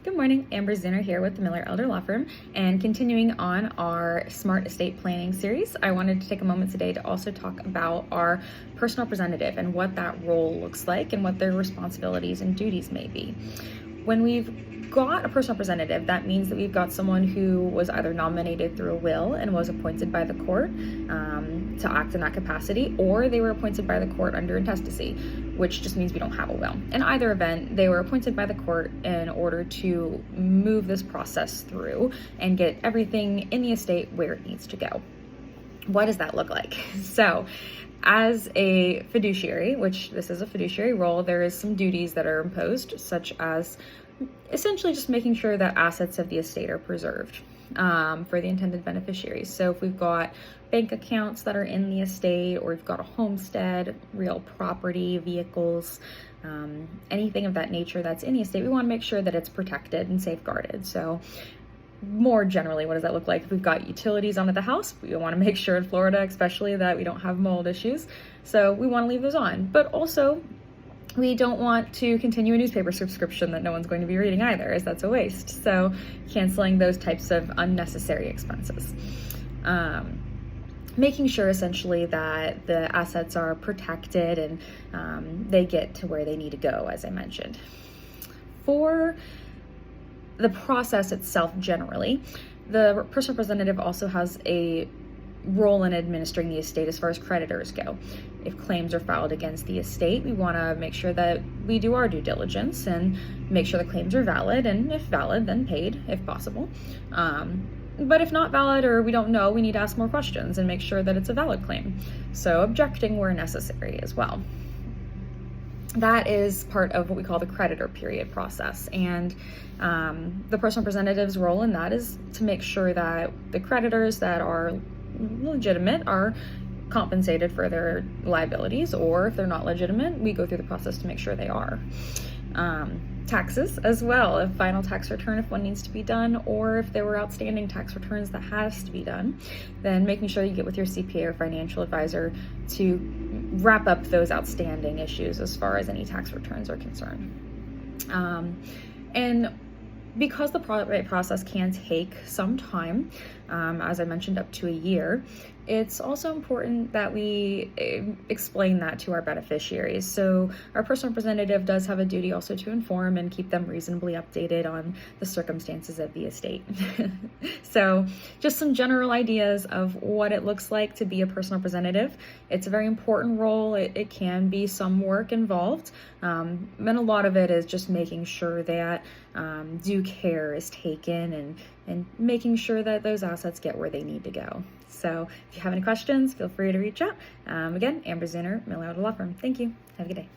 Good morning, Amber Zeuner here with the Miller Elder Law Firm, and continuing on our Smart Estate Planning series, I wanted to take a moment today to also talk about our personal representative and what that role looks like and what their responsibilities and duties may be. When we've got a personal representative, that means that we've got someone who was either nominated through a will and was appointed by the court to act in that capacity, or they were appointed by the court under intestacy, which just means we don't have a will. In either event, they were appointed by the court in order to move this process through and get everything in the estate where it needs to go. What does that look like? So, as a fiduciary, which this is a fiduciary role, there is some duties that are imposed, such as essentially just making sure that assets of the estate are preserved for the intended beneficiaries. So if we've got bank accounts that are in the estate, or we've got a homestead, real property, vehicles, anything of that nature that's in the estate, we want to make sure that it's protected and safeguarded. So more generally, what does that look like? If we've got utilities onto the house, we want to make sure in Florida especially that we don't have mold issues. So we want to leave those on. But also, we don't want to continue a newspaper subscription that no one's going to be reading either, as that's a waste. So canceling those types of unnecessary expenses. Making sure essentially that the assets are protected and they get to where they need to go, as I mentioned. For the process itself generally, the personal representative also has a role in administering the estate as far as creditors go. If claims are filed against the estate, we want to make sure that we do our due diligence and make sure the claims are valid, and if valid, then paid if possible. But if not valid, or we don't know, we need to ask more questions and make sure that it's a valid claim. So objecting where necessary as well. That is part of what we call the creditor period process. And the personal representative's role in that is to make sure that the creditors that are legitimate are compensated for their liabilities, or if they're not legitimate, we go through the process to make sure they are. Taxes as well, a final tax return if one needs to be done, or if there were outstanding tax returns that has to be done, then making sure you get with your CPA or financial advisor to wrap up those outstanding issues as far as any tax returns are concerned. And because the probate process can take some time, as I mentioned, up to a year, it's also important that we explain that to our beneficiaries. So our personal representative does have a duty also to inform and keep them reasonably updated on the circumstances of the estate. So just some general ideas of what it looks like to be a personal representative. It's a very important role. It can be some work involved, and a lot of it is just making sure that due care is taken and making sure that those assets get where they need to go. So if you have any questions, feel free to reach out. Again, Amber Zeuner, Miller Elder Law Firm. Thank you. Have a good day.